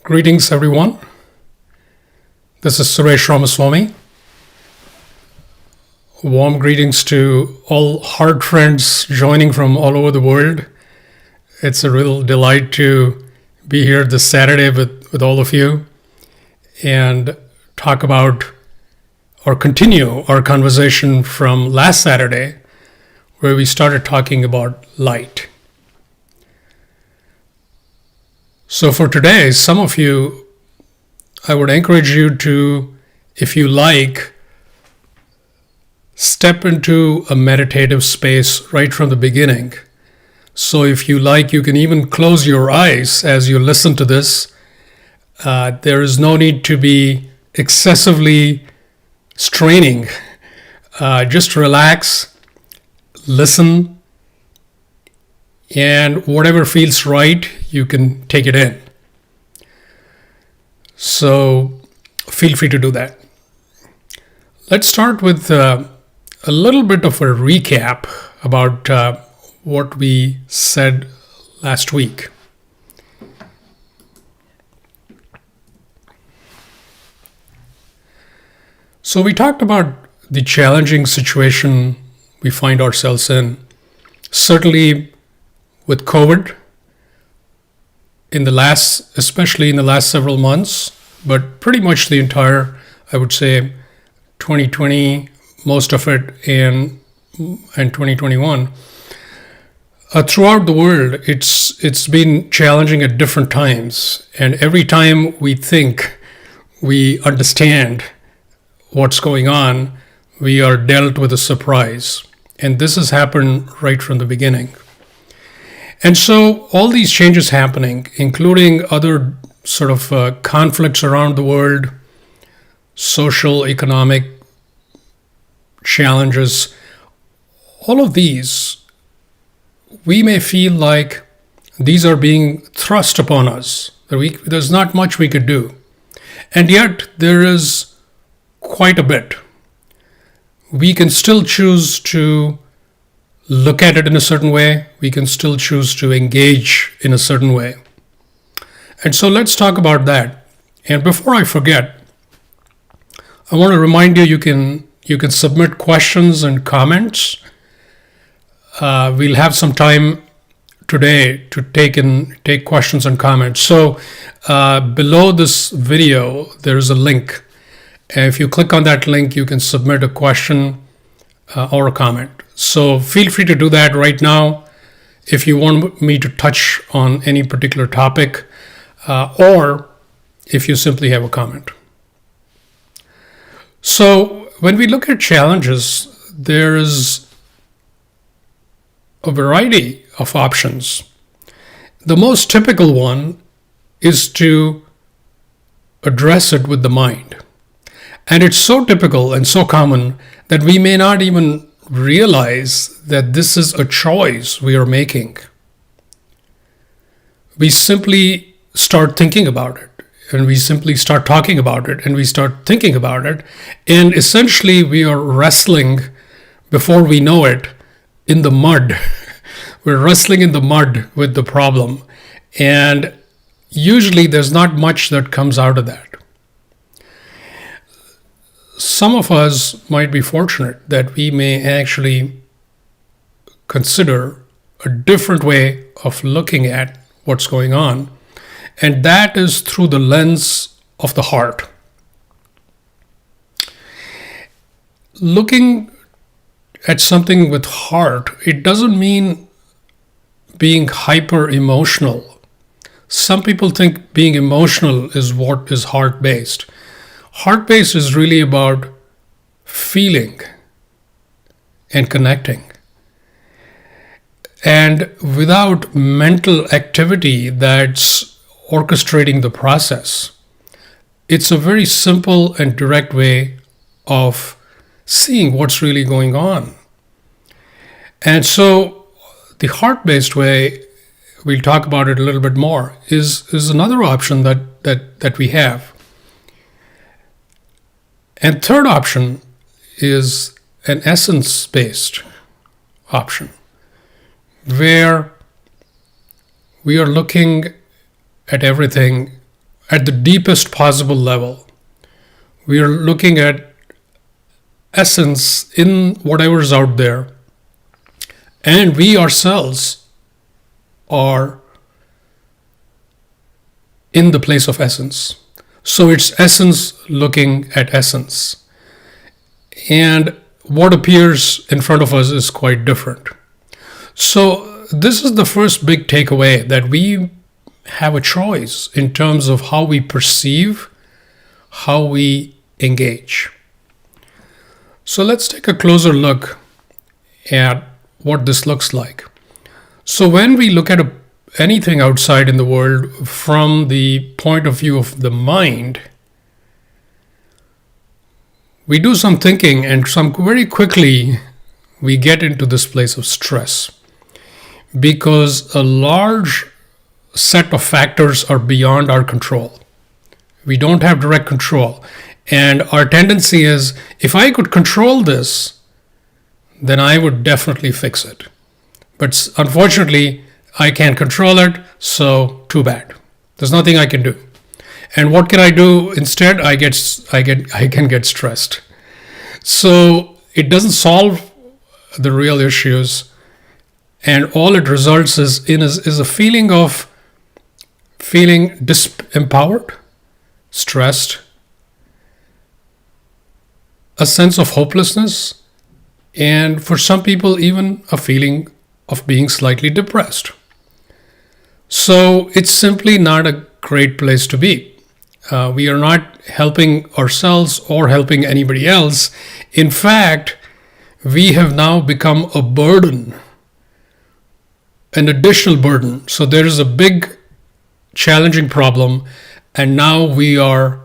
Greetings, everyone. This is Suresh Ramaswamy. Warm greetings to all heart friends joining from all over the world. It's a real delight to be here this Saturday with all of you and talk about or continue our conversation from last Saturday, where we started talking about light. So for today, some of you, I would encourage you to, if you like, step into a meditative space right from the beginning. So if you like, you can even close your eyes as you listen to this. There is no need to be excessively straining. Just relax, listen, and whatever feels right, you can take it in. So feel free to do that. Let's start with a little bit of a recap about what we said last week. So we talked about the challenging situation we find ourselves in. Certainly with COVID, especially in the last several months, but pretty much the entire, I would say, 2020, most of it, and 2021. Throughout the world, it's been challenging at different times, and every time we think we understand what's going on, we are dealt with a surprise, and this has happened right from the beginning. And so all these changes happening, including other sort of conflicts around the world, social, economic challenges, all of these, we may feel like these are being thrust upon us. There's not much we could do. And yet there is quite a bit. We can still choose to look at it in a certain way. We can still choose to engage in a certain way. And so let's talk about that. And before I forget, I want to remind you, you can submit questions and comments. We'll have some time today to take questions and comments. So below this video, there's a link. And if you click on that link, you can submit a question or a comment. So feel free to do that right now if you want me to touch on any particular topic, or if you simply have a comment. So when we look at challenges, there is a variety of options. The most typical one is to address it with the mind. And it's so typical and so common that we may not even realize that this is a choice we are making. We simply start thinking about it, and we simply start talking about it, and we start thinking about it, and essentially we are wrestling, before we know it, in the mud. We're wrestling in the mud with the problem, and usually there's not much that comes out of that. Some of us might be fortunate that we may actually consider a different way of looking at what's going on, and that is through the lens of the heart. Looking at something with heart, it doesn't mean being hyper emotional. Some people think being emotional is what is heart-based. Heart-based is really about feeling and connecting. And without mental activity that's orchestrating the process, it's a very simple and direct way of seeing what's really going on. And so the heart-based way, we'll talk about it a little bit more, is another option that we have. And third option is an essence-based option, where we are looking at everything at the deepest possible level. We are looking at essence in whatever's out there, and we ourselves are in the place of essence. So it's essence looking at essence. And what appears in front of us is quite different. So this is the first big takeaway, that we have a choice in terms of how we perceive, how we engage. So let's take a closer look at what this looks like. So when we look at anything outside in the world from the point of view of the mind, we do some thinking, and very quickly we get into this place of stress, because a large set of factors are beyond our control. We don't have direct control. And our tendency is, if I could control this, then I would definitely fix it. But unfortunately, I can't control it, so too bad. There's nothing I can do. And what can I do instead? I can get stressed. So it doesn't solve the real issues, and all it results is a feeling of feeling disempowered, stressed, a sense of hopelessness, and for some people even a feeling of being slightly depressed. So it's simply not a great place to be. We are not helping ourselves or helping anybody else. In fact, we have now become a burden, an additional burden. So there is a big challenging problem, and now we are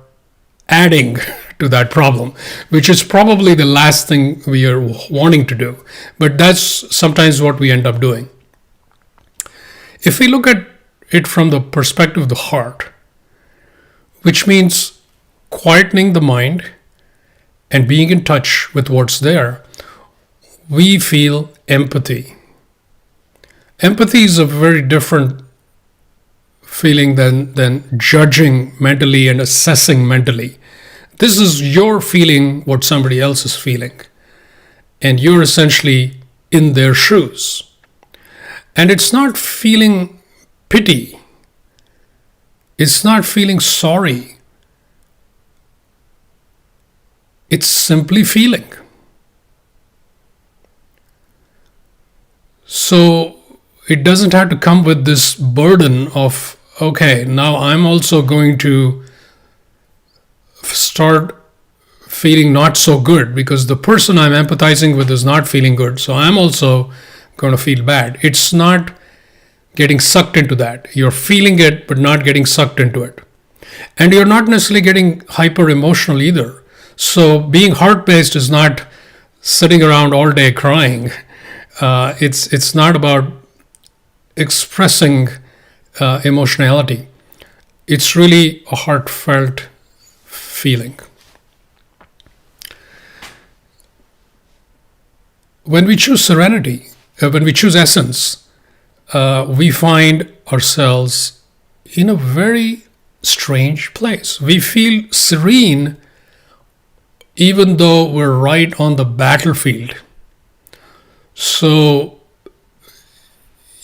adding to that problem, which is probably the last thing we are wanting to do. But that's sometimes what we end up doing. If we look at it from the perspective of the heart, which means quietening the mind and being in touch with what's there, we feel empathy. Empathy is a very different feeling than judging mentally and assessing mentally. This is your feeling what somebody else is feeling, and you're essentially in their shoes. And it's not feeling pity. It's not feeling sorry. It's simply feeling. So it doesn't have to come with this burden of, okay, now I'm also going to start feeling not so good because the person I'm empathizing with is not feeling good. So I'm also going to feel bad. It's not getting sucked into that. You're feeling it, but not getting sucked into it. And you're not necessarily getting hyper emotional either. So being heart-based is not sitting around all day crying. It's not about expressing emotionality. It's really a heartfelt feeling. When we choose serenity, when we choose essence, we find ourselves in a very strange place. We feel serene even though we're right on the battlefield. So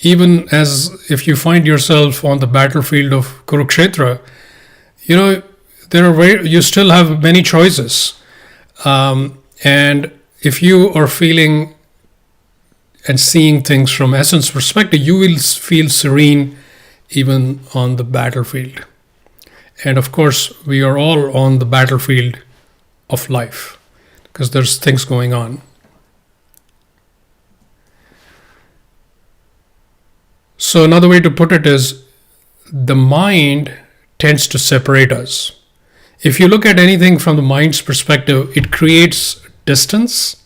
even as if you find yourself on the battlefield of Kurukshetra, you still have many choices. And if you are feeling and seeing things from essence perspective, you will feel serene even on the battlefield. And of course, we are all on the battlefield of life because there's things going on. So another way to put it is the mind tends to separate us. If you look at anything from the mind's perspective, it creates distance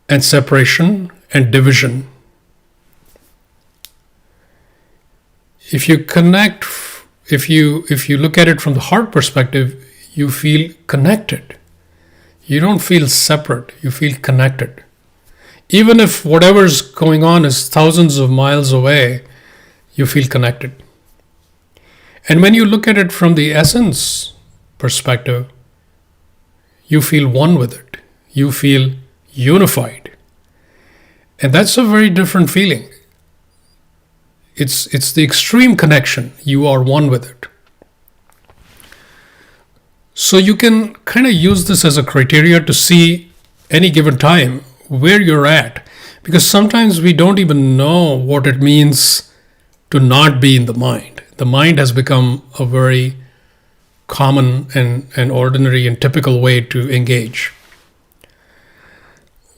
and separation and division. If you connect, if you look at it from the heart perspective, you feel connected. You don't feel separate, you feel connected. Even if whatever's going on is thousands of miles away, you feel connected. And when you look at it from the essence perspective, you feel one with it. You feel unified. And that's a very different feeling. It's the extreme connection. You are one with it. So you can kind of use this as a criteria to see any given time where you're at. Because sometimes we don't even know what it means to not be in the mind. The mind has become a very common and ordinary and typical way to engage.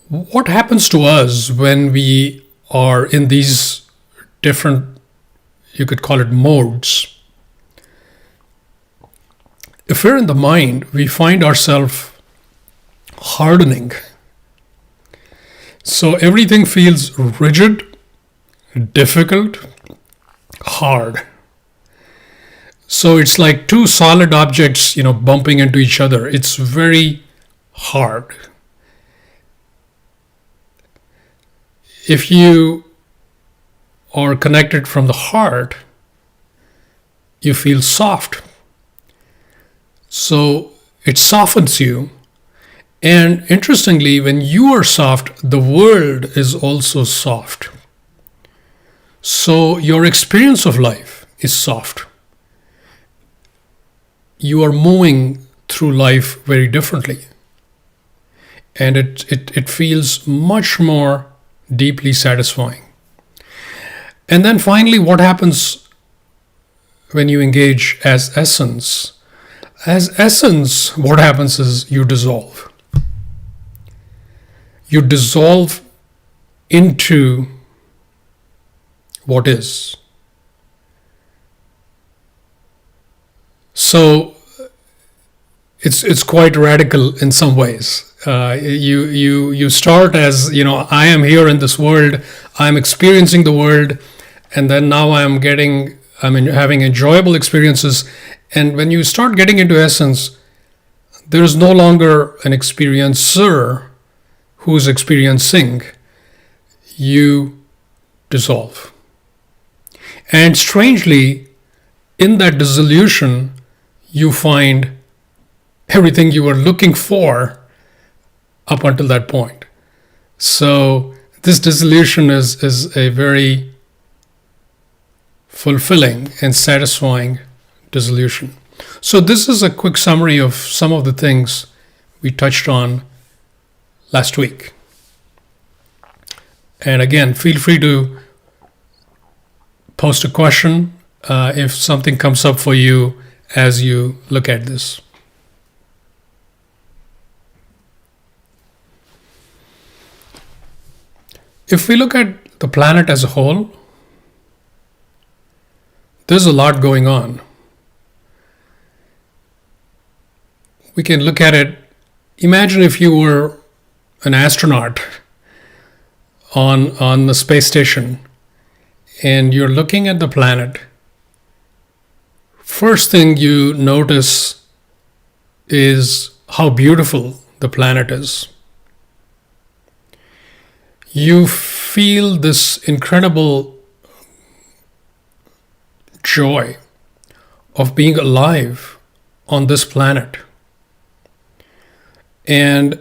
What happens to us when we are in these different, you could call it modes? If we're in the mind, we find ourselves hardening. So everything feels rigid, difficult, hard. So it's like two solid objects, bumping into each other. It's very hard. If you are connected from the heart, you feel soft. So it softens you. And interestingly, when you are soft, the world is also soft. So your experience of life is soft. You are moving through life very differently. And it feels much more deeply satisfying. And then finally, what happens when you engage as essence? As essence, what happens is you dissolve. You dissolve into what is. So it's quite radical in some ways. You start as, I am here in this world, I'm experiencing the world, and then now I'm having enjoyable experiences. And when you start getting into essence, there is no longer an experiencer who's experiencing. You dissolve. And strangely, in that dissolution, you find everything you were looking for up until that point. So this dissolution is a very fulfilling and satisfying dissolution. So this is a quick summary of some of the things we touched on last week. And again, feel free to post a question if something comes up for you as you look at this. If we look at the planet as a whole, there's a lot going on. We can look at it. Imagine if you were an astronaut on the space station and you're looking at the planet. First thing you notice is how beautiful the planet is. You feel this incredible joy of being alive on this planet. And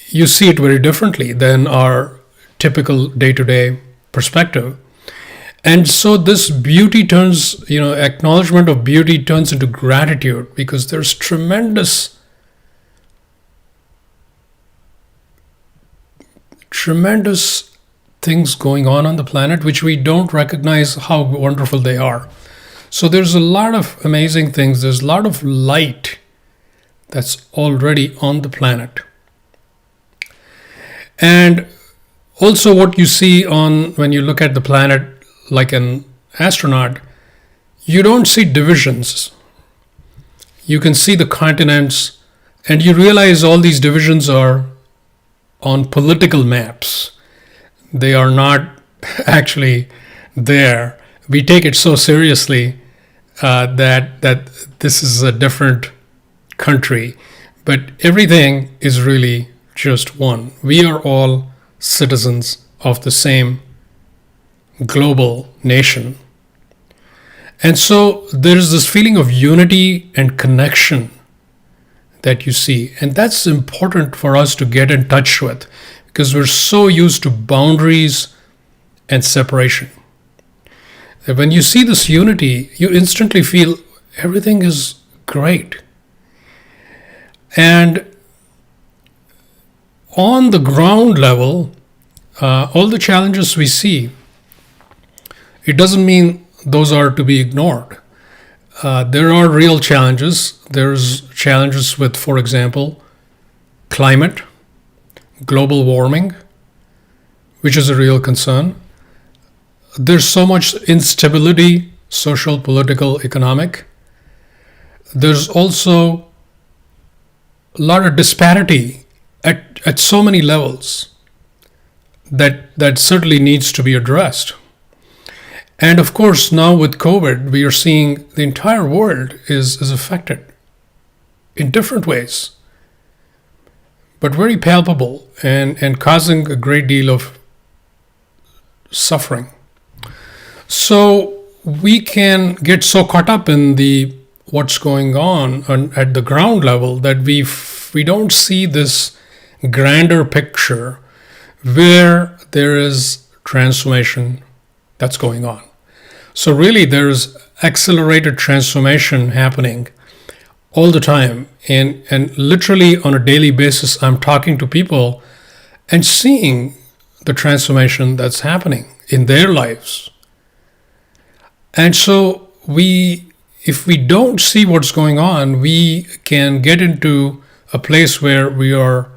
you see it very differently than our typical day-to-day perspective. And so this beauty turns, acknowledgement of beauty turns into gratitude, because there's tremendous things going on the planet which we don't recognize how wonderful they are. So there's a lot of amazing things. There's a lot of light that's already on the planet. And also what you see when you look at the planet like an astronaut, you don't see divisions. You can see the continents, and you realize all these divisions are on political maps. They are not actually there. We take it so seriously that this is a different country, but everything is really just one. We are all citizens of the same global nation. And so there is this feeling of unity and connection that you see. And that's important for us to get in touch with, because we're so used to boundaries and separation. That when you see this unity, you instantly feel everything is great. And on the ground level, all the challenges we see, it doesn't mean those are to be ignored. There are real challenges. There's challenges with, for example, climate, global warming, which is a real concern. There's so much instability, social, political, economic. There's also a lot of disparity at so many levels that certainly needs to be addressed. And of course, now with COVID, we are seeing the entire world is affected in different ways, but very palpable and causing a great deal of suffering. So we can get so caught up in the what's going on at the ground level that we don't see this grander picture where there is transformation that's going on. So really there's accelerated transformation happening all the time. And literally on a daily basis, I'm talking to people and seeing the transformation that's happening in their lives. And so if we don't see what's going on, we can get into a place where we are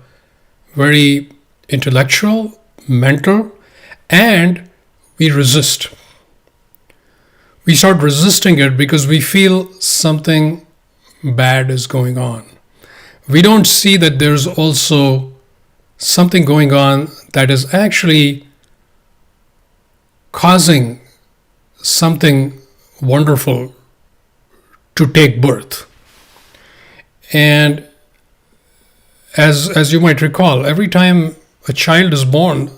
very intellectual, mental, and we resist. We start resisting it because we feel something bad is going on. We don't see that there's also something going on that is actually causing something wonderful to take birth. And as you might recall, every time a child is born,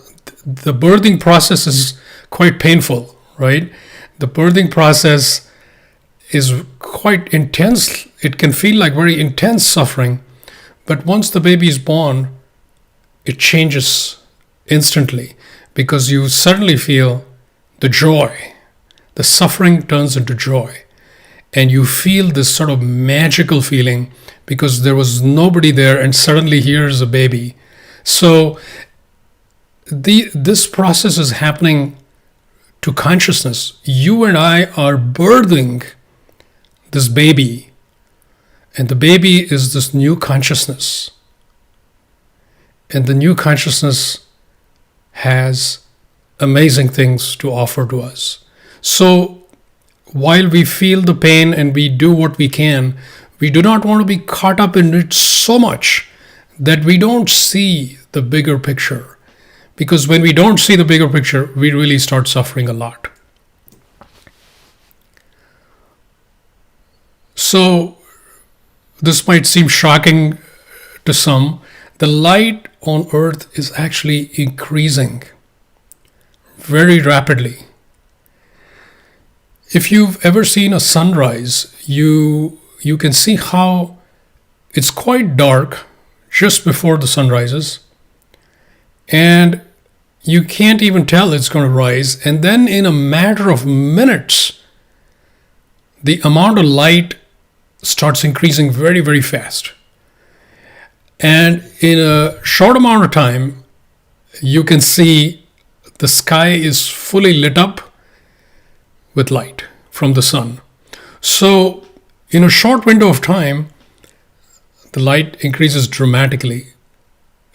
the birthing process is quite painful, right? The birthing process is quite intense. It can feel like very intense suffering. But once the baby is born, it changes instantly because you suddenly feel the joy. The suffering turns into joy. And you feel this sort of magical feeling because there was nobody there and suddenly here's a baby. So this process is happening to consciousness. You and I are birthing this baby, and the baby is this new consciousness. And the new consciousness has amazing things to offer to us. So while we feel the pain and we do what we can, we do not want to be caught up in it so much that we don't see the bigger picture. Because when we don't see the bigger picture, we really start suffering a lot. So this might seem shocking to some. The light on Earth is actually increasing very rapidly. If you've ever seen a sunrise, you can see how it's quite dark just before the sun rises. And you can't even tell it's going to rise. And then in a matter of minutes, the amount of light starts increasing very, very fast. And in a short amount of time, you can see the sky is fully lit up with light from the sun. So in a short window of time, the light increases dramatically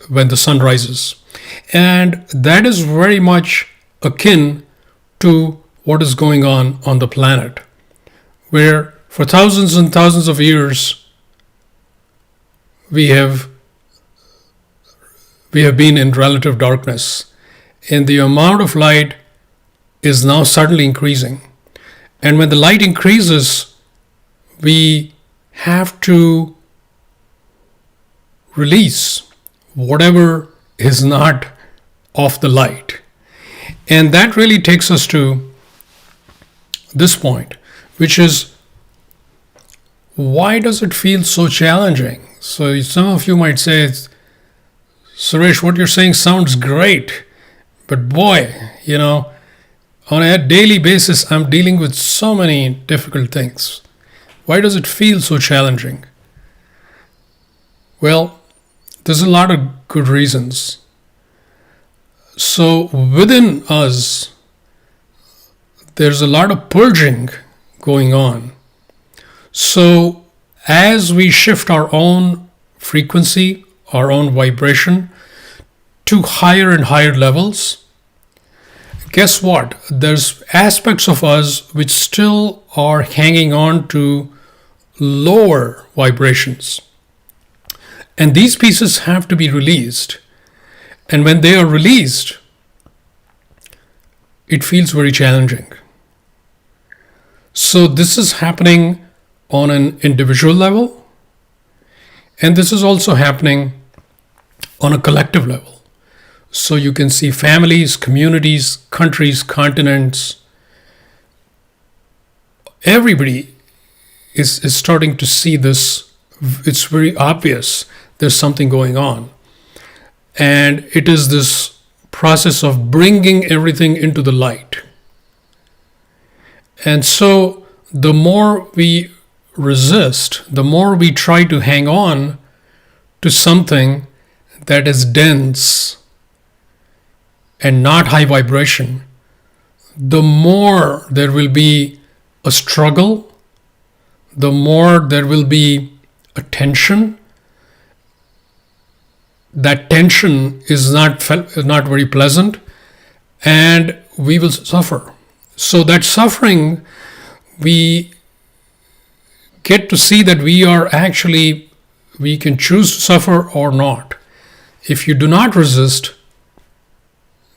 when the sun rises. And that is very much akin to what is going on the planet, where for thousands and thousands of years, we have been in relative darkness, and the amount of light is now suddenly increasing. And when the light increases, we have to release whatever is not of the light. And that really takes us to this point, which is, why does it feel so challenging? So some of you might say, Suresh, what you're saying sounds great, but boy, on a daily basis, I'm dealing with so many difficult things. Why does it feel so challenging? Well, there's a lot of good reasons. So within us, there's a lot of purging going on. So as we shift our own frequency, our own vibration to higher and higher levels, guess what? There's aspects of us which still are hanging on to lower vibrations. And these pieces have to be released. And when they are released, it feels very challenging. So this is happening on an individual level, and this is also happening on a collective level. So you can see families, communities, countries, continents, everybody is starting to see this. It's very obvious there's something going on. And it is this process of bringing everything into the light. And so the more we resist, the more we try to hang on to something that is dense and not high vibration, the more there will be a struggle, the more there will be a tension. That tension is not very pleasant, and we will suffer. So that suffering, we get to see that we can choose to suffer or not. If you do not resist,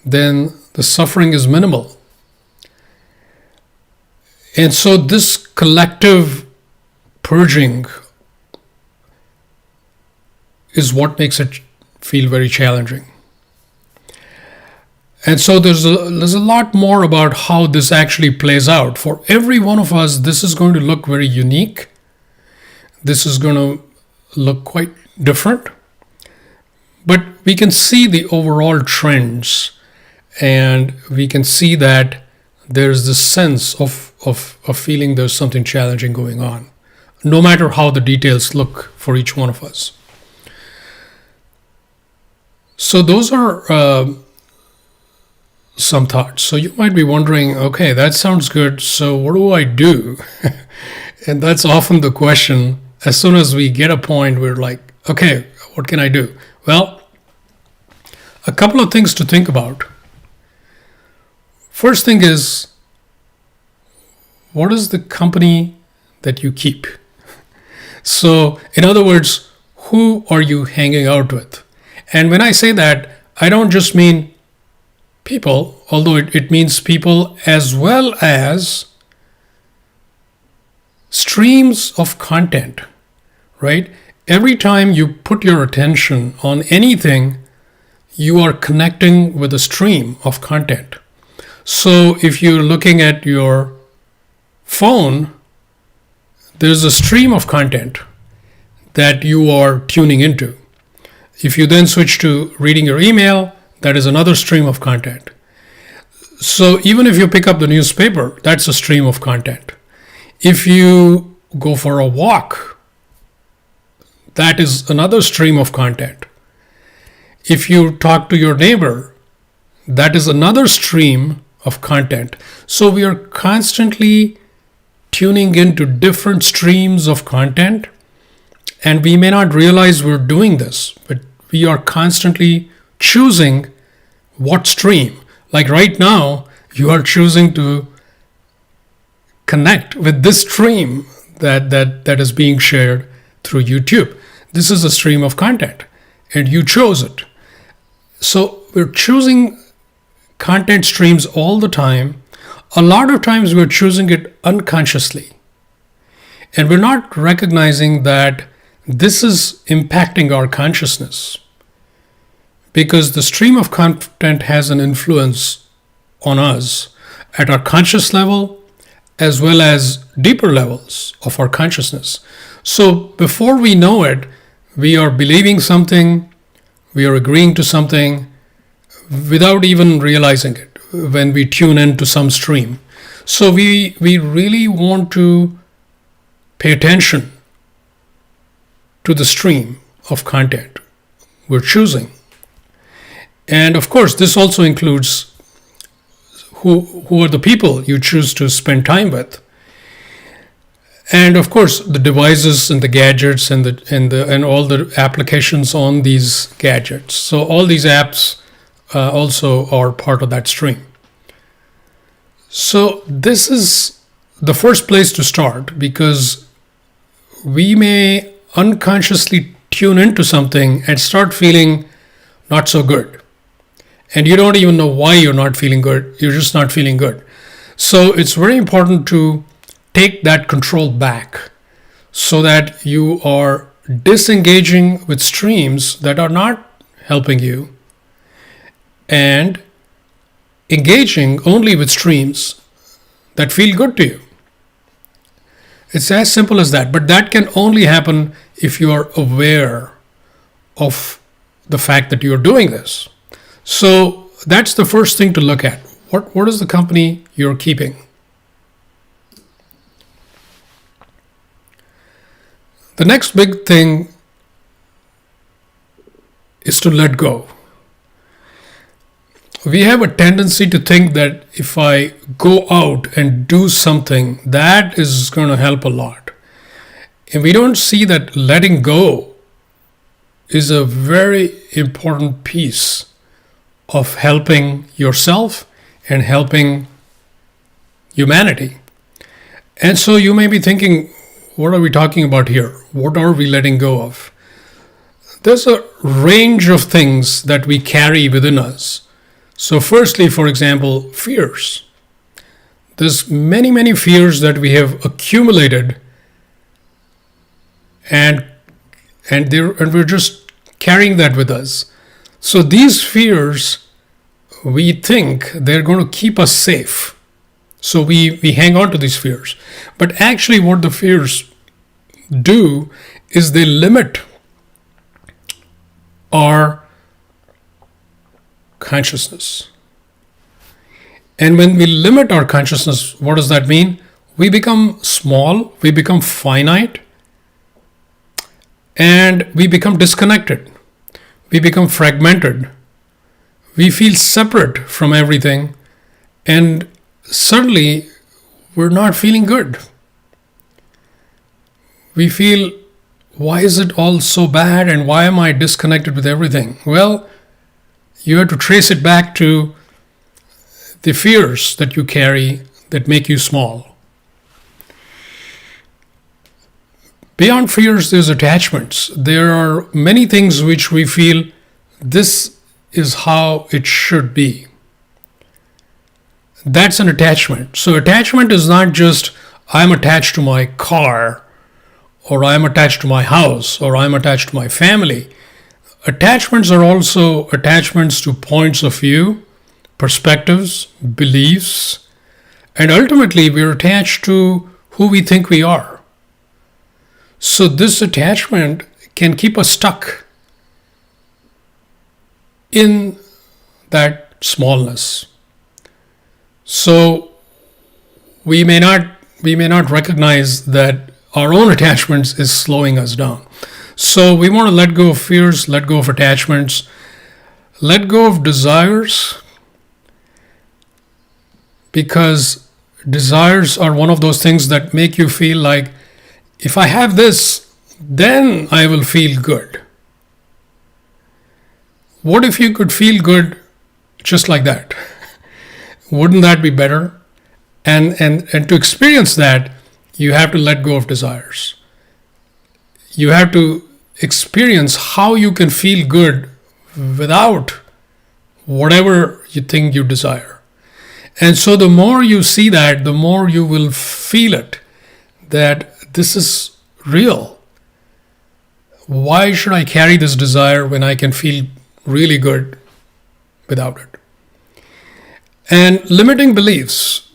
then the suffering is minimal. And so this collective purging is what makes it feel very challenging. And so there's a lot more about how this actually plays out. For every one of us, this is going to look very unique. This is going to look quite different. But we can see the overall trends, and we can see that there's this sense of feeling there's something challenging going on, no matter how the details look for each one of us. So those are some thoughts. So you might be wondering, okay, that sounds good. So what do I do? And that's often the question. As soon as we get a point, we're like, okay, what can I do? Well, a couple of things to think about. First thing is, what is the company that you keep? So in other words, who are you hanging out with? And when I say that, I don't just mean people, although it means people as well as streams of content, right? Every time you put your attention on anything, you are connecting with a stream of content. So if you're looking at your phone, there's a stream of content that you are tuning into. If you then switch to reading your email, that is another stream of content. So even if you pick up the newspaper, that's a stream of content. If you go for a walk, that is another stream of content. If you talk to your neighbor, that is another stream of content. So we are constantly tuning into different streams of content, and we may not realize we're doing this, but we are constantly choosing what stream. Like right now, you are choosing to connect with this stream that is being shared through YouTube. This is a stream of content, and you chose it. So we're choosing content streams all the time. A lot of times we're choosing it unconsciously, and we're not recognizing that this is impacting our consciousness, because the stream of content has an influence on us at our conscious level as well as deeper levels of our consciousness. So before we know it, we are believing something, we are agreeing to something without even realizing it when we tune into some stream. So we really want to pay attention to the stream of content we're choosing. And of course, this also includes who are the people you choose to spend time with. And of course, the devices and the gadgets and all the applications on these gadgets. So all these apps also are part of that stream. So this is the first place to start, because we may unconsciously tune into something and start feeling not so good. And you don't even know why you're not feeling good. You're just not feeling good. So it's very important to take that control back so that you are disengaging with streams that are not helping you and engaging only with streams that feel good to you. It's as simple as that. But that can only happen if you are aware of the fact that you're doing this. So that's the first thing to look at. What is the company you're keeping? The next big thing is to let go. We have a tendency to think that if I go out and do something, that is going to help a lot. And we don't see that letting go is a very important piece of helping yourself and helping humanity. And so you may be thinking, what are we talking about here? What are we letting go of? There's a range of things that we carry within us. So firstly, for example, fears. There's many fears that we have accumulated and we're just carrying that with us. So these fears, we think they're going to keep us safe. So we hang on to these fears. But actually what the fears do is they limit our consciousness. And when we limit our consciousness, what does that mean? We become small, we become finite, and we become disconnected. We become fragmented. We feel separate from everything, and suddenly we're not feeling good. We feel, why is it all so bad and why am I disconnected with everything? Well, you have to trace it back to the fears that you carry that make you small. Beyond fears, there's attachments. There are many things which we feel this is how it should be. That's an attachment. So attachment is not just I'm attached to my car, or I'm attached to my house, or I'm attached to my family. Attachments are also attachments to points of view, perspectives, beliefs, and ultimately we're attached to who we think we are. So this attachment can keep us stuck in that smallness. So we may not recognize that our own attachments is slowing us down. So we want to let go of fears, let go of attachments, let go of desires, because desires are one of those things that make you feel like, if I have this, then I will feel good. What if you could feel good just like that? Wouldn't that be better? And to experience that, you have to let go of desires. You have to experience how you can feel good without whatever you think you desire. And so the more you see that, the more you will feel it, that this is real. Why should I carry this desire when I can feel really good without it? And limiting beliefs.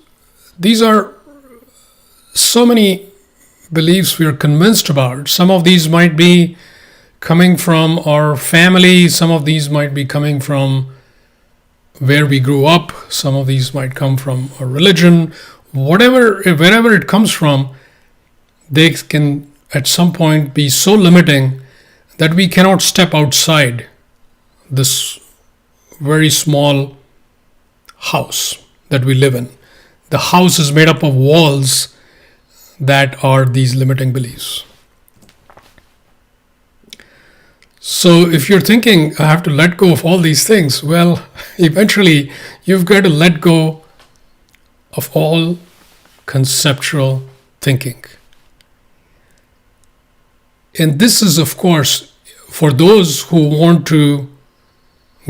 These are so many beliefs we are convinced about. Some of these might be coming from our family, some of these might be coming from where we grew up, some of these might come from our religion, wherever it comes from, they can at some point be so limiting that we cannot step outside this very small house that we live in. The house is made up of walls that are these limiting beliefs. So if you're thinking, I have to let go of all these things, well, eventually you've got to let go of all conceptual thinking. And this is, of course, for those who want to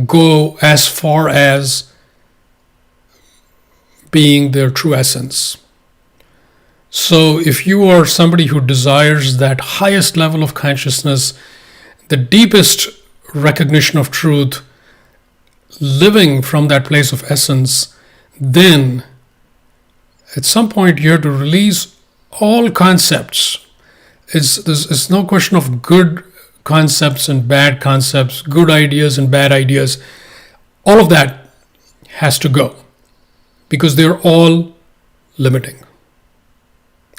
go as far as being their true essence. So if you are somebody who desires that highest level of consciousness, the deepest recognition of truth, living from that place of essence, then at some point you have to release all concepts. It's no question of good concepts and bad concepts, good ideas and bad ideas. All of that has to go because they're all limiting,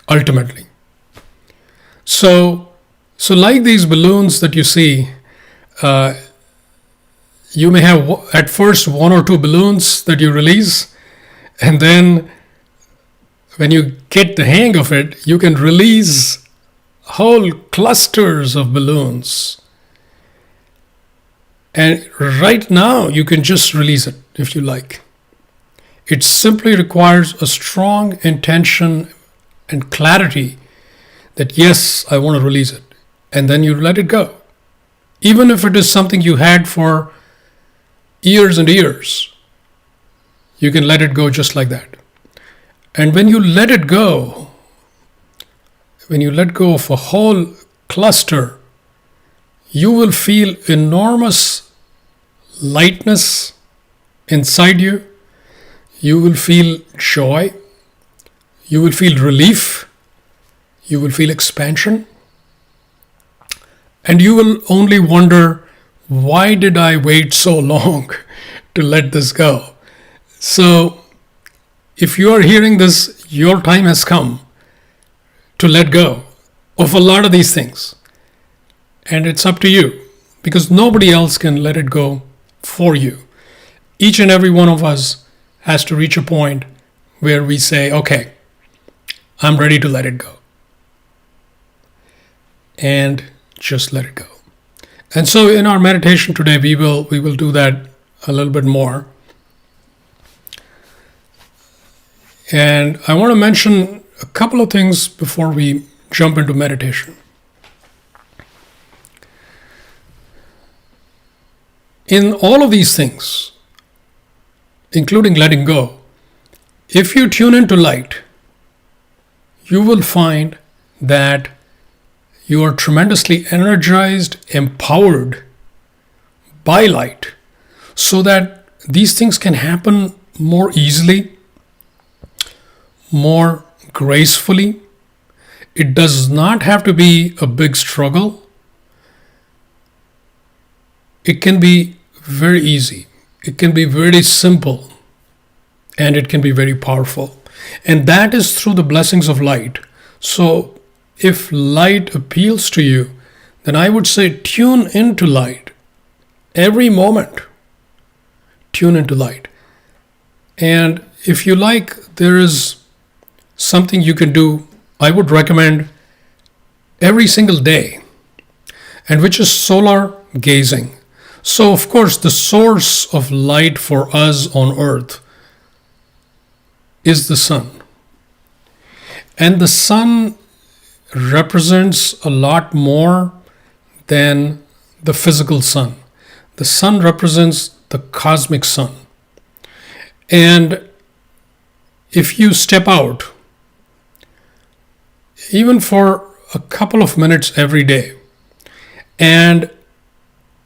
ultimately. So like these balloons that you see, you may have at first one or two balloons that you release, and then when you get the hang of it, you can release whole clusters of balloons. And right now, you can just release it if you like. It simply requires a strong intention and clarity that, yes, I want to release it. And then you let it go. Even if it is something you had for years and years, you can let it go just like that. And when you let it go, when you let go of a whole cluster, you will feel enormous lightness inside you. You will feel joy. You will feel relief. You will feel expansion. And you will only wonder, why did I wait so long to let this go? So, if you are hearing this, your time has come to let go of a lot of these things. And it's up to you, because nobody else can let it go for you. Each and every one of us has to reach a point where we say, okay, I'm ready to let it go. And just let it go. And so in our meditation today, we will do that a little bit more. And I want to mention a couple of things before we jump into meditation. In all of these things, including letting go, if you tune into light, you will find that you are tremendously energized, empowered by light, so that these things can happen more easily, more gracefully. It does not have to be a big struggle. It can be very easy. It can be very simple. And it can be very powerful. And that is through the blessings of light. So if light appeals to you, then I would say tune into light. Every moment, tune into light. And if you like, there is something you can do, I would recommend every single day, and which is solar gazing. So of course, the source of light for us on earth is the sun. And the sun represents a lot more than the physical sun. The sun represents the cosmic sun. And if you step out, even for a couple of minutes every day, and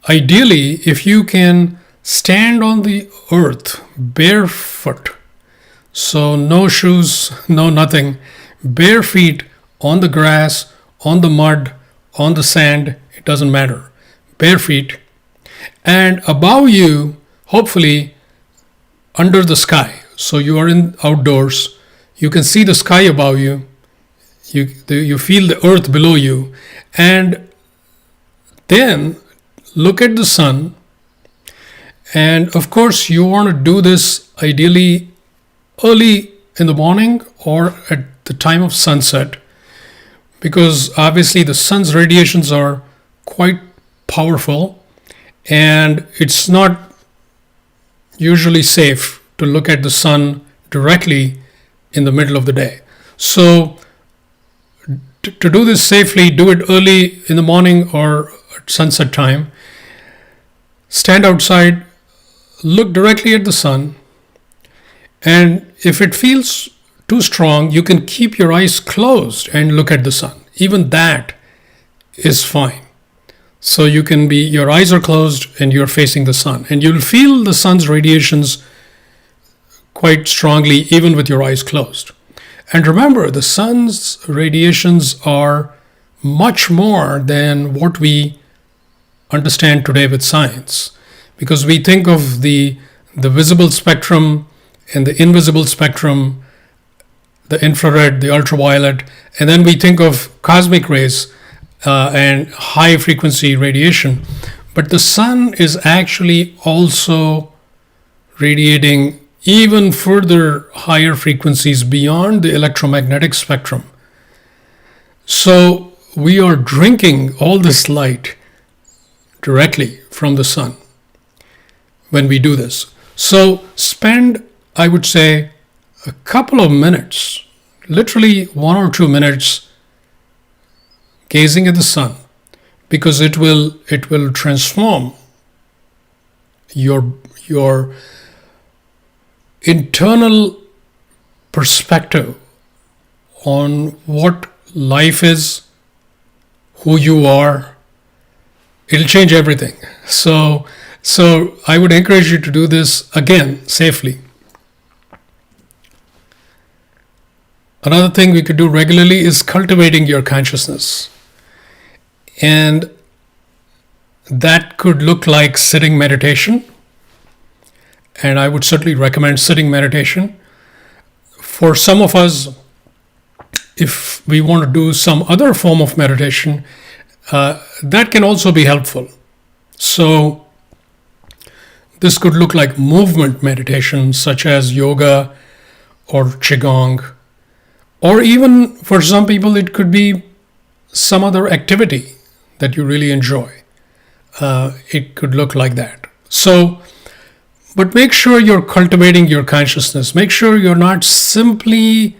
ideally, if you can stand on the earth barefoot, so no shoes, no nothing, bare feet on the grass, on the mud, on the sand, it doesn't matter. Bare feet. And above you, hopefully, under the sky. So you are in outdoors. You can see the sky above you. You feel the earth below you. And then look at the sun. And of course, you want to do this ideally early in the morning or at the time of sunset, because obviously the sun's radiations are quite powerful, and it's not usually safe to look at the sun directly in the middle of the day. So to do this safely, do it early in the morning or at sunset time. Stand outside, look directly at the sun, and if it feels too strong, you can keep your eyes closed and look at the sun. Even that is fine. So you can be, your eyes are closed and you're facing the sun, and you'll feel the sun's radiations quite strongly even with your eyes closed. And remember, the sun's radiations are much more than what we understand today with science, because we think of the visible spectrum and the invisible spectrum, the infrared, the ultraviolet, and then we think of cosmic rays and high frequency radiation. But the sun is actually also radiating even further higher frequencies beyond the electromagnetic spectrum. So we are drinking all this light directly from the sun when we do this. So spend, I would say, a couple of minutes, literally 1 or 2 minutes, gazing at the sun, because it will transform your internal perspective on what life is, who you are. It'll change everything. So I would encourage you to do this, again, safely. Another thing we could do regularly is cultivating your consciousness. And that could look like sitting meditation. And I would certainly recommend sitting meditation. For some of us, if we want to do some other form of meditation, that can also be helpful. So this could look like movement meditation, such as yoga or qigong. Or even for some people, it could be some other activity that you really enjoy. It could look like that. So, but make sure you're cultivating your consciousness. Make sure you're not simply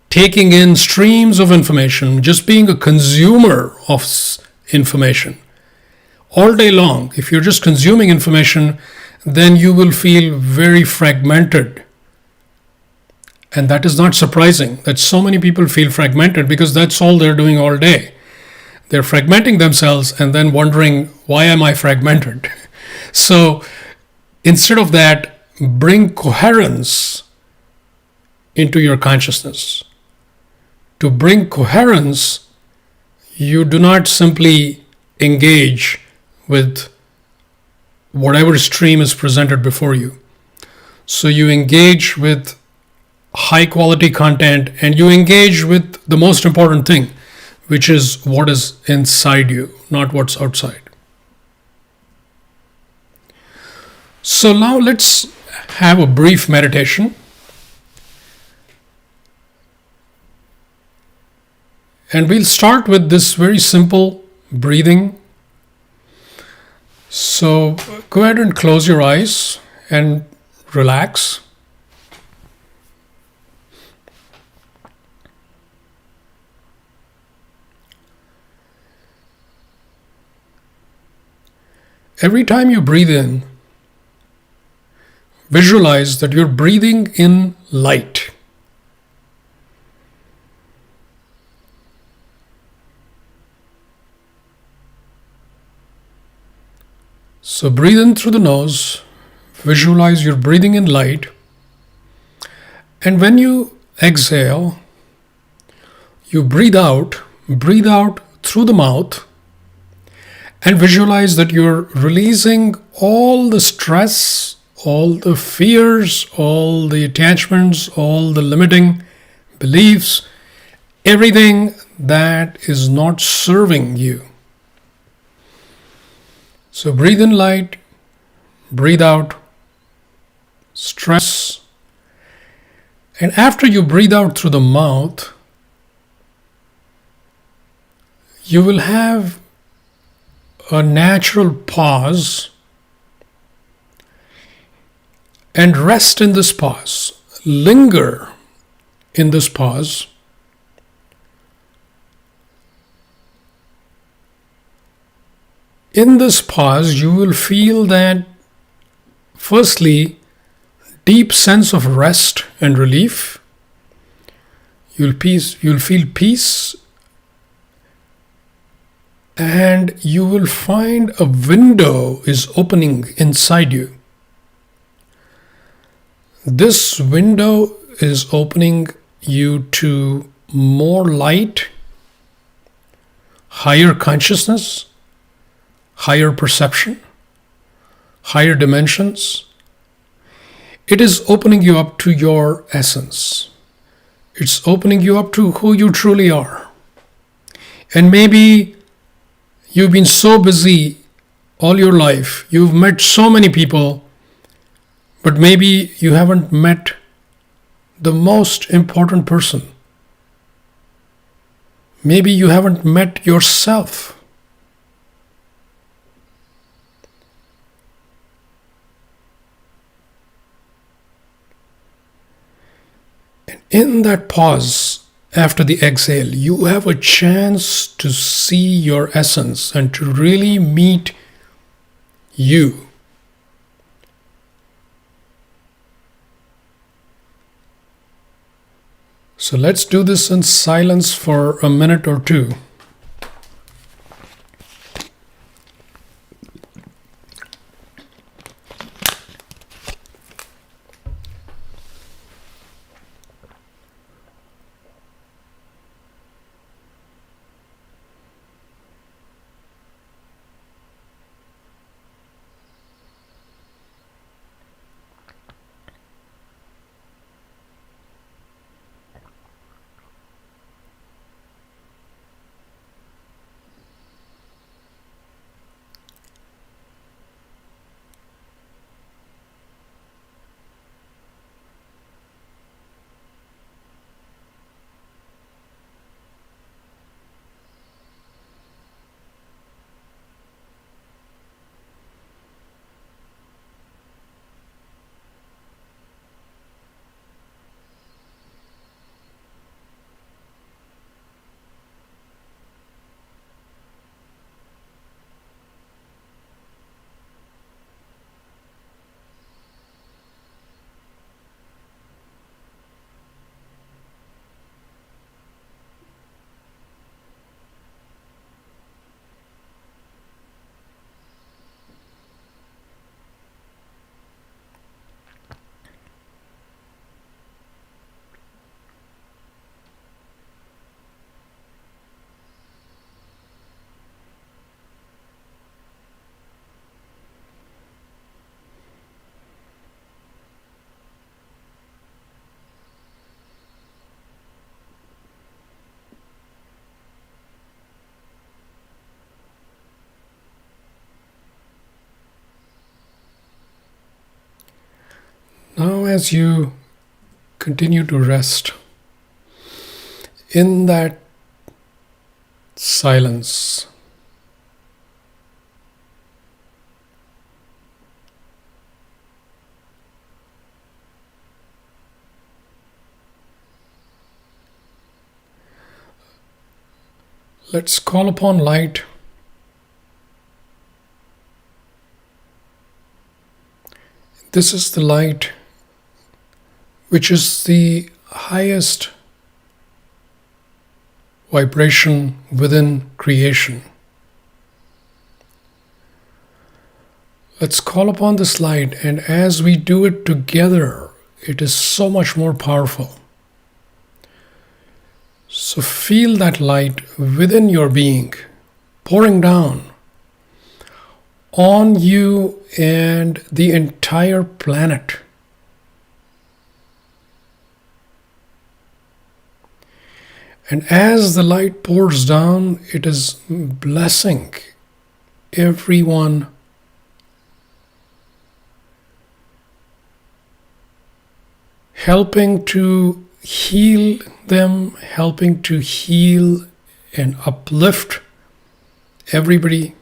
taking in streams of information, just being a consumer of information all day long. If you're just consuming information, then you will feel very fragmented. And that is not surprising that so many people feel fragmented, because that's all they're doing all day. They're fragmenting themselves and then wondering, why am I fragmented? So instead of that, bring coherence into your consciousness. To bring coherence, you do not simply engage with whatever stream is presented before you. So you engage with high quality content, and you engage with the most important thing, which is what is inside you, not what's outside. So now let's have a brief meditation. And we'll start with this very simple breathing. So go ahead and close your eyes and relax. Every time you breathe in, visualize that you're breathing in light. So breathe in through the nose, visualize you're breathing in light, and when you exhale, you breathe out through the mouth, and visualize that you're releasing all the stress, all the fears, all the attachments, all the limiting beliefs, everything that is not serving you. So breathe in light, breathe out stress, and after you breathe out through the mouth, you will have a natural pause and rest in this pause. Linger in this pause. In this pause, you will feel that, firstly, deep sense of rest and relief. You'll feel peace, and you will find a window is opening inside you. This window is opening you to more light, higher consciousness, higher perception, higher dimensions. It is opening you up to your essence. It's opening you up to who you truly are. And maybe you've been so busy all your life, you've met so many people, but maybe you haven't met the most important person. Maybe you haven't met yourself. And in that pause, after the exhale, you have a chance to see your essence and to really meet you. So let's do this in silence for a minute or two. Now, as you continue to rest in that silence, let's call upon light. This is the light which is the highest vibration within creation. Let's call upon this light, and as we do it together, it is so much more powerful. So feel that light within your being pouring down on you and the entire planet. And as the light pours down, it is blessing everyone, helping to heal them, helping to heal and uplift everybody.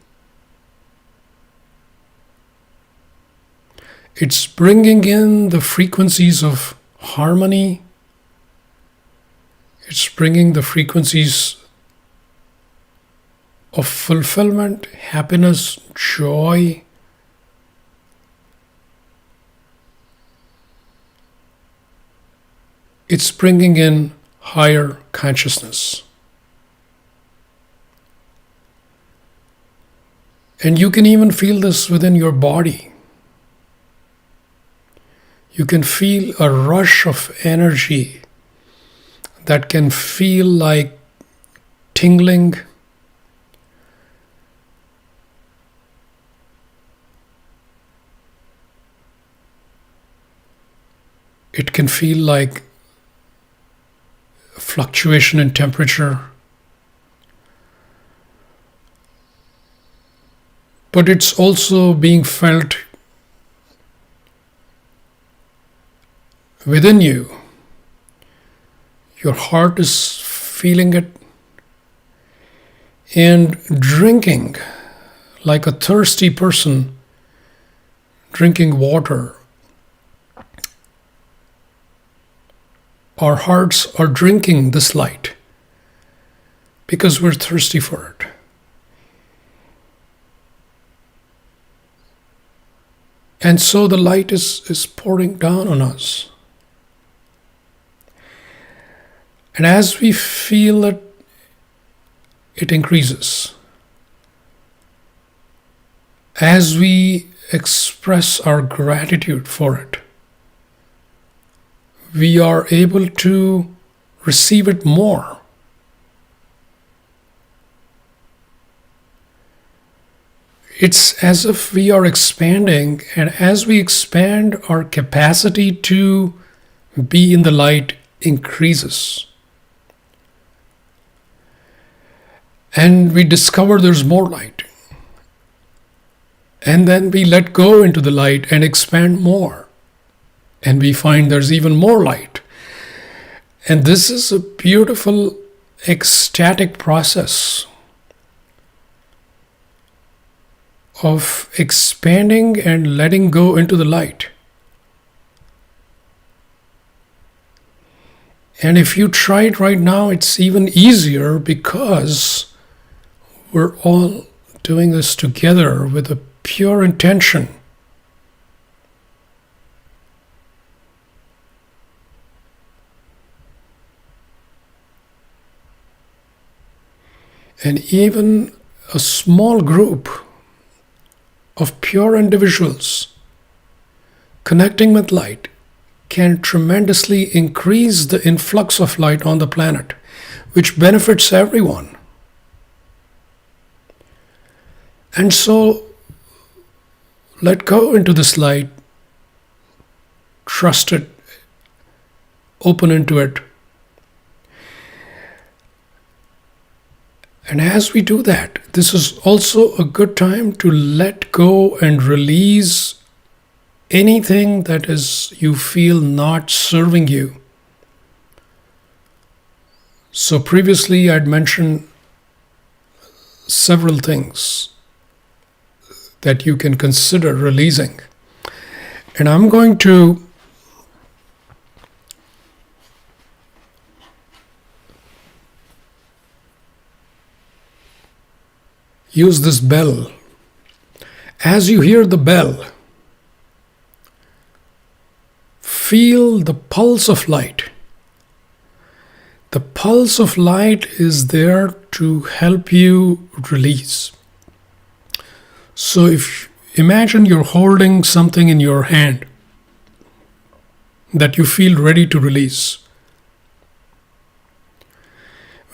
It's bringing in the frequencies of harmony. It's bringing the frequencies of fulfillment, happiness, joy. It's bringing in higher consciousness. And you can even feel this within your body. You can feel a rush of energy that can feel like tingling. It can feel like fluctuation in temperature. But it's also being felt within you. Your heart is feeling it and drinking like a thirsty person drinking water. Our hearts are drinking this light because we're thirsty for it. And so the light is pouring down on us. And as we feel it, it increases. As we express our gratitude for it, we are able to receive it more. It's as if we are expanding, and as we expand, our capacity to be in the light increases. And we discover there's more light. And then we let go into the light and expand more. And we find there's even more light. And this is a beautiful, ecstatic process of expanding and letting go into the light. And if you try it right now, it's even easier because we're all doing this together with a pure intention. And even a small group of pure individuals connecting with light can tremendously increase the influx of light on the planet, which benefits everyone. And so, let go into this light, trust it, open into it. And as we do that, this is also a good time to let go and release anything that is you feel not serving you. So previously I'd mentioned several things that you can consider releasing. And I'm going to use this bell. As you hear the bell, feel the pulse of light. The pulse of light is there to help you release. So if imagine you're holding something in your hand that you feel ready to release.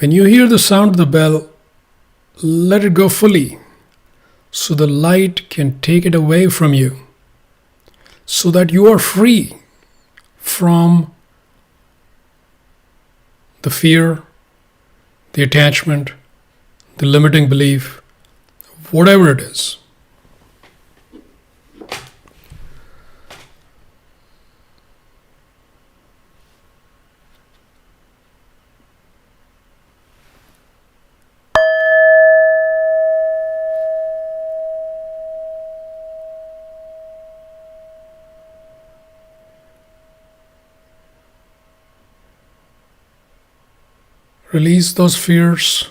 When you hear the sound of the bell, let it go fully so the light can take it away from you, so that you are free from the fear, the attachment, the limiting belief, whatever it is. Release those fears.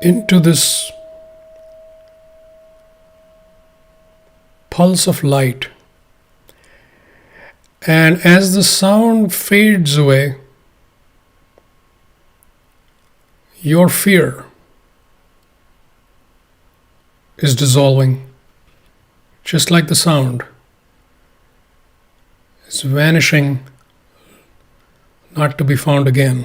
Into this pulse of light. And as the sound fades away, your fear is dissolving, just like the sound. It's vanishing, not to be found again.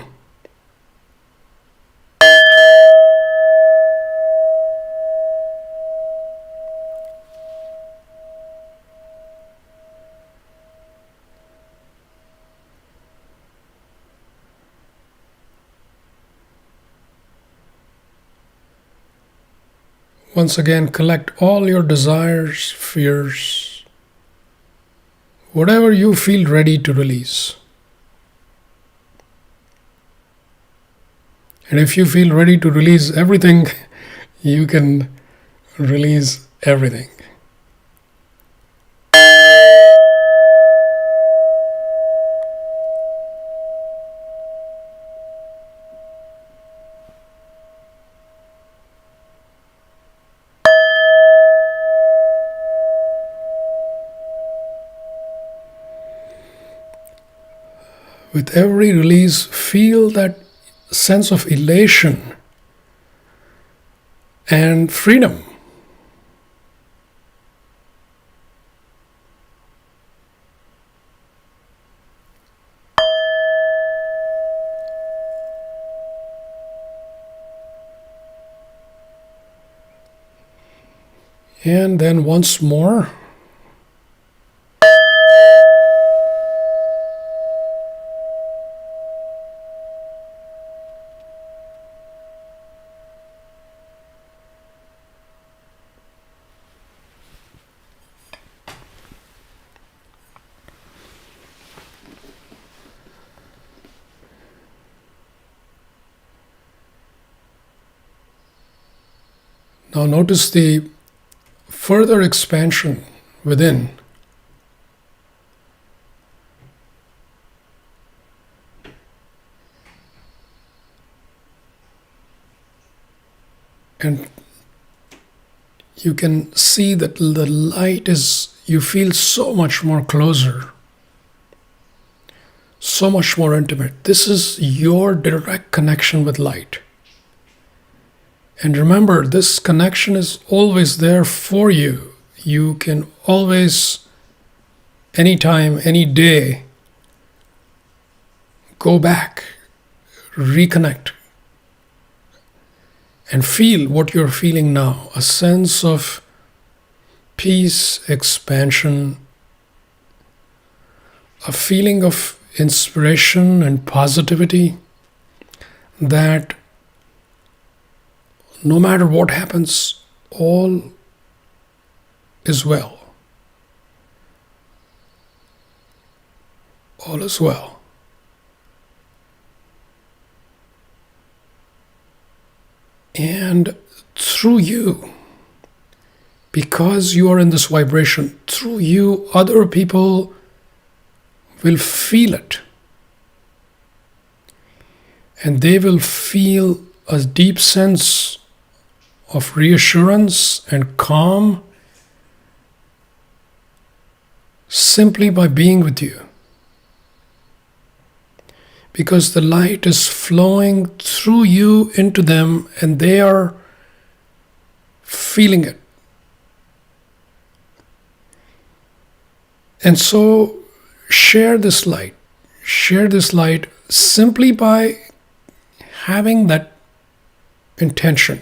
Once again, collect all your desires, fears, whatever you feel ready to release. And if you feel ready to release everything, you can release everything. With every release, feel that sense of elation and freedom. And then once more, now notice the further expansion within. And you can see that the light is, you feel so much more closer, so much more intimate. This is your direct connection with light. And remember, this connection is always there for you. You can always, anytime, any day, go back, reconnect, and feel what you're feeling now. A sense of peace, expansion, a feeling of inspiration and positivity that no matter what happens, all is well. All is well. And through you, because you are in this vibration, through you, other people will feel it. And they will feel a deep sense of reassurance and calm simply by being with you. Because the light is flowing through you into them and they are feeling it. And so share this light. Share this light simply by having that intention.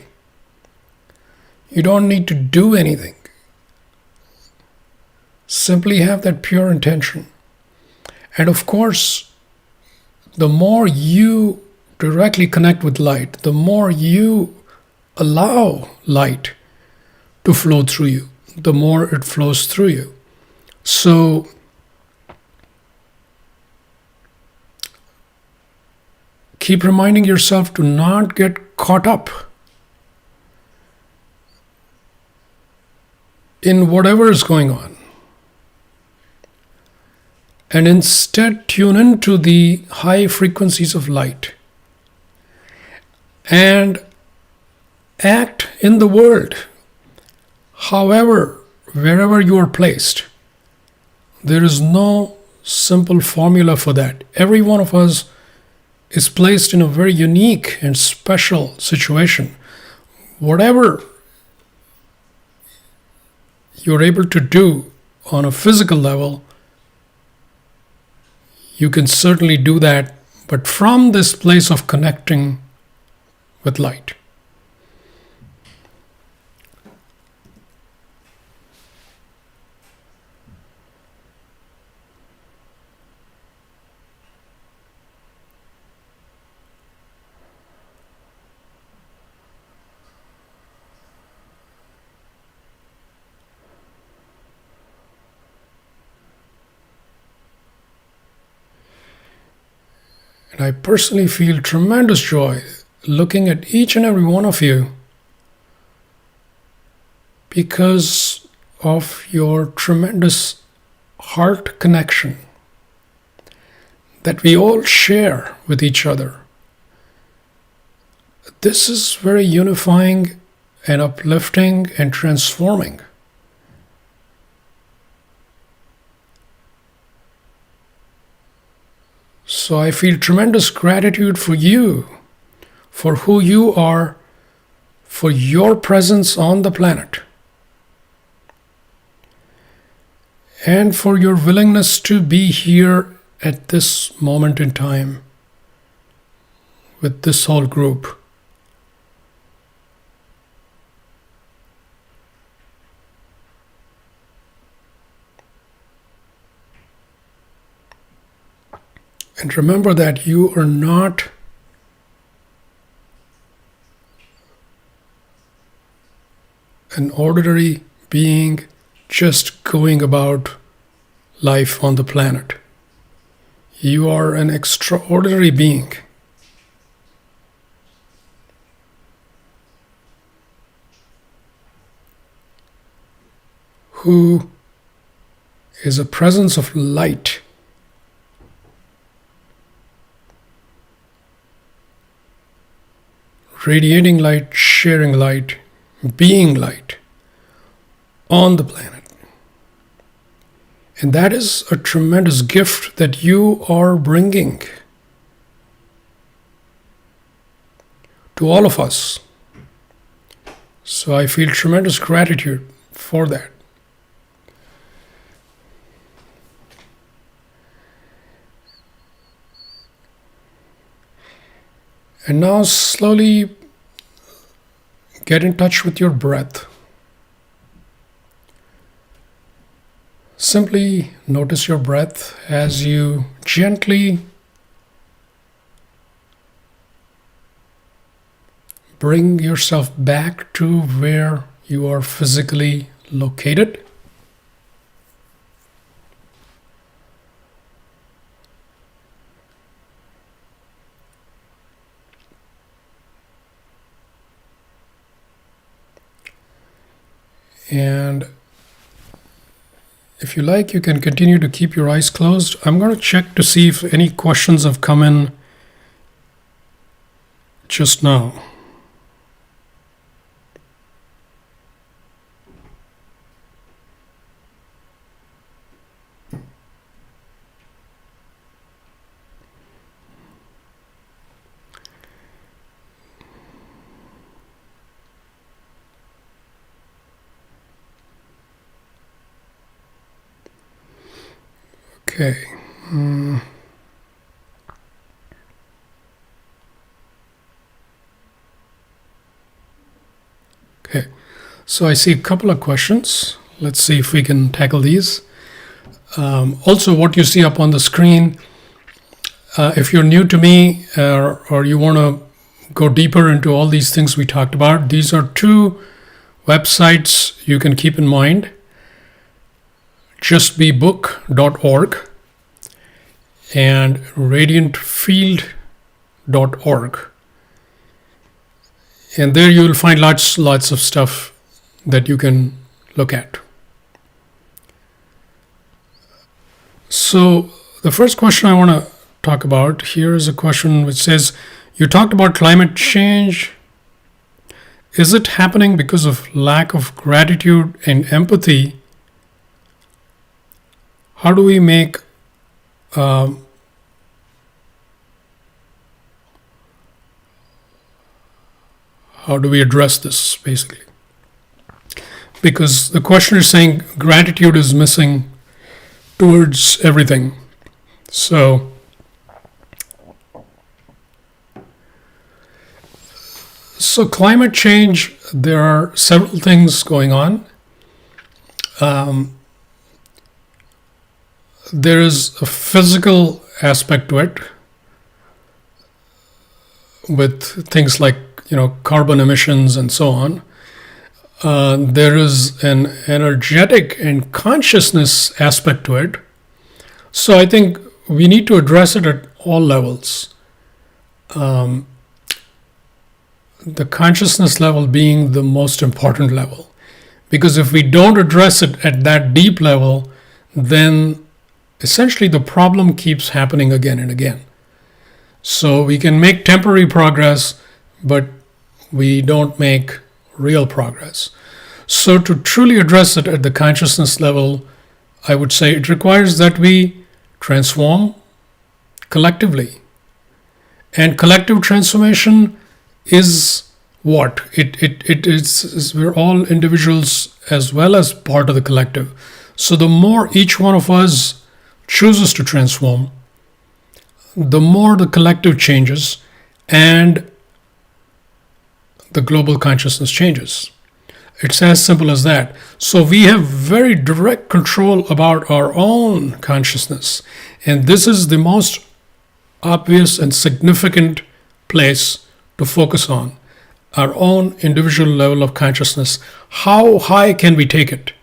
You don't need to do anything. Simply have that pure intention. And of course, the more you directly connect with light, the more you allow light to flow through you, the more it flows through you. So keep reminding yourself to not get caught up in whatever is going on. And instead tune into the high frequencies of light and act in the world. However, wherever you are placed, there is no simple formula for that. Every one of us is placed in a very unique and special situation. Whatever you're able to do on a physical level, you can certainly do that, but from this place of connecting with light. And I personally feel tremendous joy looking at each and every one of you because of your tremendous heart connection that we all share with each other. This is very unifying and uplifting and transforming. So I feel tremendous gratitude for you, for who you are, for your presence on the planet, and for your willingness to be here at this moment in time with this whole group. And remember that you are not an ordinary being just going about life on the planet. You are an extraordinary being. Who is a presence of light. Radiating light, sharing light, being light on the planet. And that is a tremendous gift that you are bringing to all of us. So I feel tremendous gratitude for that. And now slowly get in touch with your breath. Simply notice your breath as you gently bring yourself back to where you are physically located. And if you like, you can continue to keep your eyes closed. I'm going to check to see if any questions have come in just now. Okay. Okay, so I see a couple of questions. Let's see if we can tackle these. Also, what you see up on the screen, if you're new to me or you want to go deeper into all these things we talked about, these are two websites you can keep in mind. justbebook.org and radiantfield.org. And there you will find lots of stuff that you can look at. So the first question I want to talk about here is a question which says, you talked about climate change. Is it happening because of lack of gratitude and empathy? How do we make how do we address this, basically? Because the question is saying gratitude is missing towards everything. So climate change, there are several things going on. There is a physical aspect to it with things like, carbon emissions and so on. There is an energetic and consciousness aspect to it. So I think we need to address it at all levels. The consciousness level being the most important level. Because if we don't address it at that deep level, then essentially the problem keeps happening again and again. So we can make temporary progress, but we don't make real progress. So to truly address it at the consciousness level, I would say it requires that we transform collectively. And collective transformation is what? It is we're all individuals as well as part of the collective. So the more each one of us chooses to transform, the more the collective changes and the global consciousness changes. It's as simple as that. So we have very direct control about our own consciousness. And this is the most obvious and significant place to focus on. Our own individual level of consciousness. How high can we take it?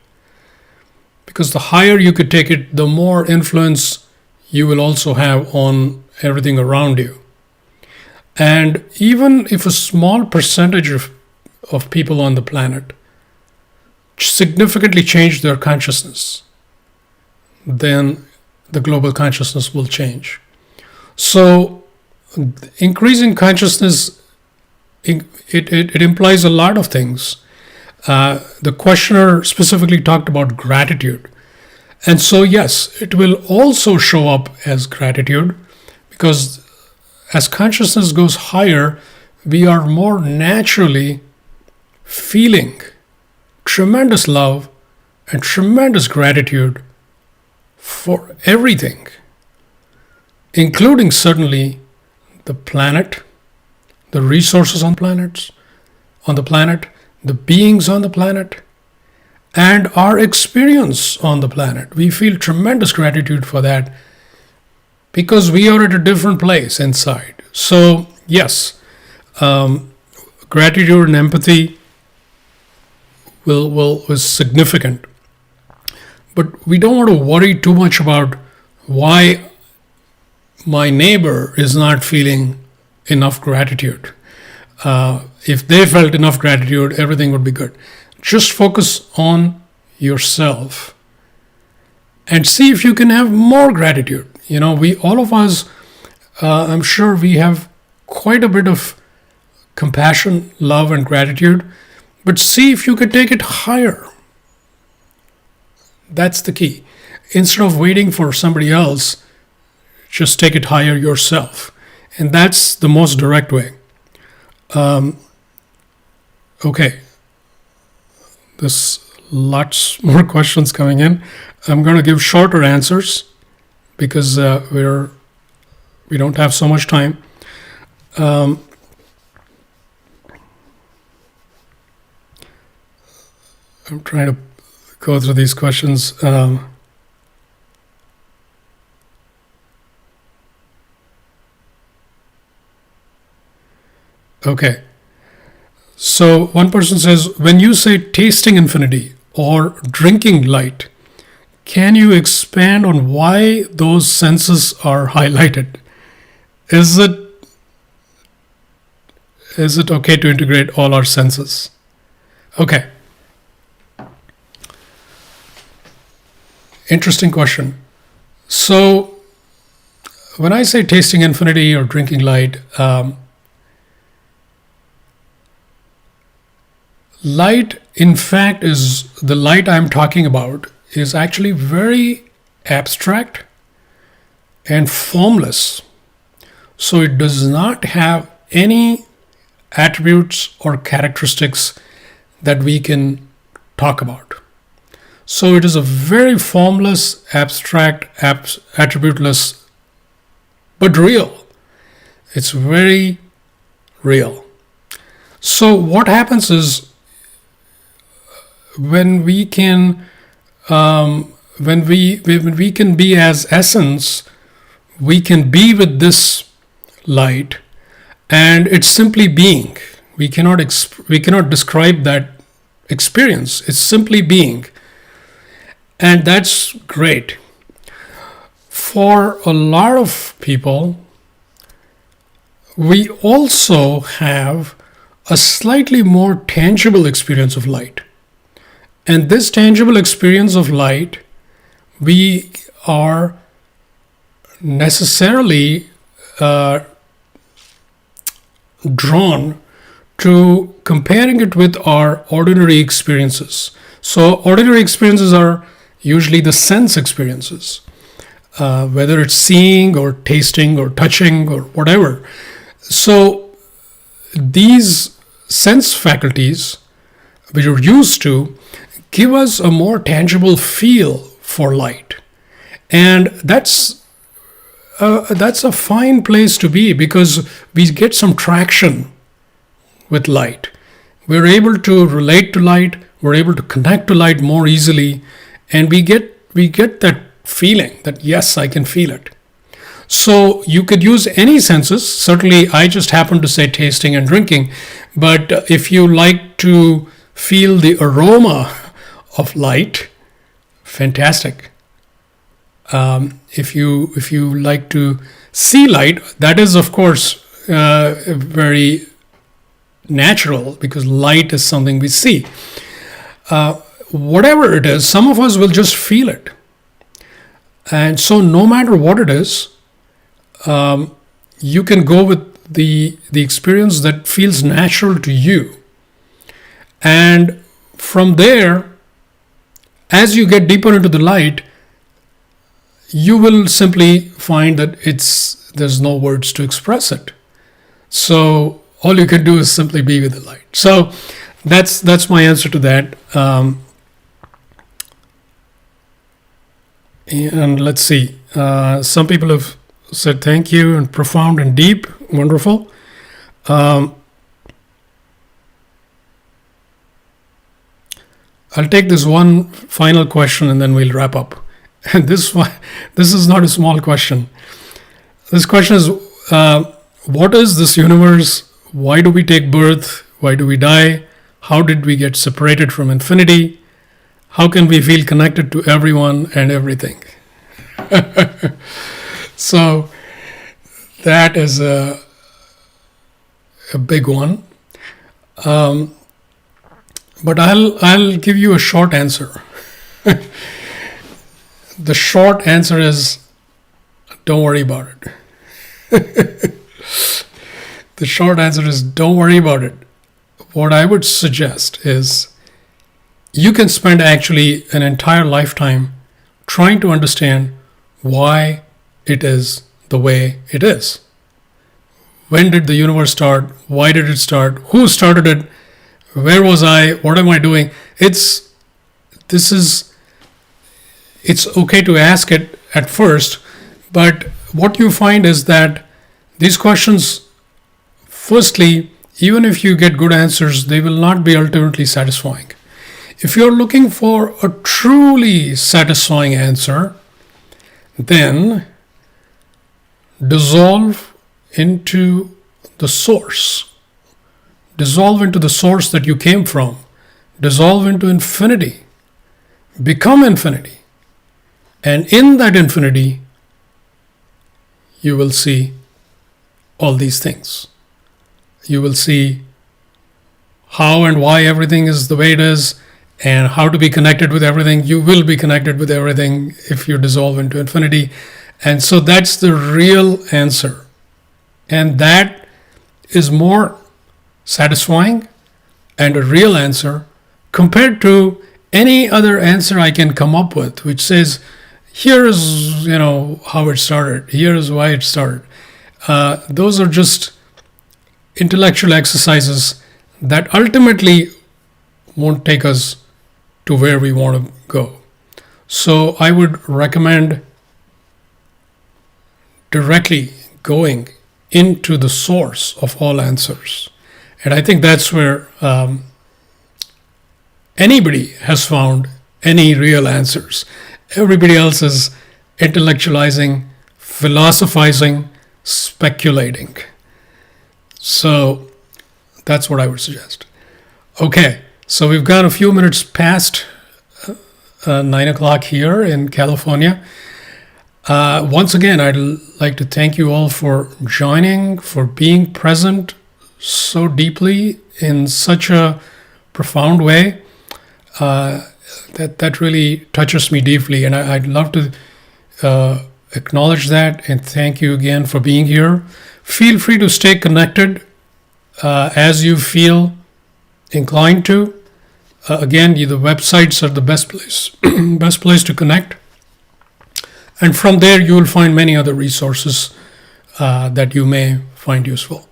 Because the higher you could take it, the more influence you will also have on everything around you. And even if a small percentage of people on the planet significantly change their consciousness, then the global consciousness will change. So increasing consciousness, it implies a lot of things. The questioner specifically talked about gratitude. And so yes, it will also show up as gratitude, because as consciousness goes higher, we are more naturally feeling tremendous love and tremendous gratitude for everything, including certainly the planet, the resources on the planet, the beings on the planet, and our experience on the planet. We feel tremendous gratitude for that because we are at a different place inside. So yes, gratitude and empathy is significant. But we don't want to worry too much about why my neighbor is not feeling enough gratitude. If they felt enough gratitude, everything would be good. Just focus on yourself and see if you can have more gratitude. All of us, I'm sure we have quite a bit of compassion, love, and gratitude, but see if you could take it higher. That's the key. Instead of waiting for somebody else, just take it higher yourself. And that's the most direct way. Okay. There's lots more questions coming in. I'm going to give shorter answers because we don't have so much time. I'm trying to go through these questions. Okay. So one person says, when you say tasting infinity or drinking light, can you expand on why those senses are highlighted? Is it okay to integrate all our senses? Okay. Interesting question. So when I say tasting infinity or drinking light, light, in fact, is the light I'm talking about is actually very abstract and formless. So it does not have any attributes or characteristics that we can talk about. So it is a very formless, abstract, attributeless, but real. It's very real. So what happens is, when we can be as essence, we can be with this light, and it's simply being. We cannot describe that experience. It's simply being, and that's great. For a lot of people, we also have a slightly more tangible experience of light. And this tangible experience of light, we are necessarily drawn to comparing it with our ordinary experiences. So ordinary experiences are usually the sense experiences, whether it's seeing or tasting or touching or whatever. So these sense faculties, which we're used to, give us a more tangible feel for light. And that's a fine place to be, because we get some traction with light. We're able to relate to light, we're able to connect to light more easily, and we get that feeling that, yes, I can feel it. So you could use any senses. Certainly, I just happen to say tasting and drinking, but if you like to feel the aroma of light, fantastic. If you like to see light, that is, of course, very natural, because light is something we see. Whatever it is, some of us will just feel it. And so no matter what it is, you can go with the experience that feels natural to you. And from there, as you get deeper into the light, you will simply find that there's no words to express it. So all you can do is simply be with the light. So that's my answer to that. And let's see. Some people have said thank you and profound and deep. Wonderful. I'll take this one final question and then we'll wrap up. And this is not a small question. This question is, what is this universe? Why do we take birth? Why do we die? How did we get separated from infinity? How can we feel connected to everyone and everything? So that is a big one. But I'll give you a short answer. The short answer is, don't worry about it. The short answer is, don't worry about it. What I would suggest is, you can spend actually an entire lifetime trying to understand why it is the way it is. When did the universe start? Why did it start? Who started it? Where was I? What am I doing? It's okay to ask it at first, But what you find is that these questions, firstly, even if you get good answers, they will not be ultimately satisfying. If you're looking for a truly satisfying answer, then dissolve into the source. Dissolve into the source that you came from. Dissolve into infinity. Become infinity. And in that infinity, you will see all these things. You will see how and why everything is the way it is, and how to be connected with everything. You will be connected with everything if you dissolve into infinity. And so that's the real answer. And that is more satisfying and a real answer compared to any other answer I can come up with, which says, here is, how it started. Here is why it started. Those are just intellectual exercises that ultimately won't take us to where we want to go. So I would recommend directly going into the source of all answers. And I think that's where anybody has found any real answers. Everybody else is intellectualizing, philosophizing, speculating. So that's what I would suggest. Okay, so we've got a few minutes past 9 o'clock here in California. Once again, I'd like to thank you all for joining, for being present so deeply in such a profound way. That really touches me deeply, and I'd love to acknowledge that and thank you again for being here. Feel free to stay connected as you feel inclined to. Again, the websites are the best place to connect. And from there, you will find many other resources that you may find useful.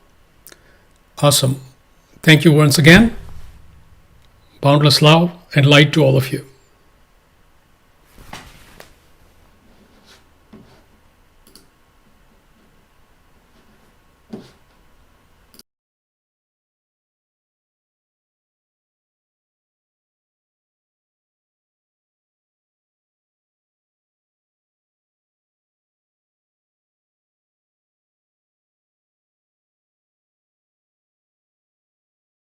Awesome. Thank you once again. Boundless love and light to all of you.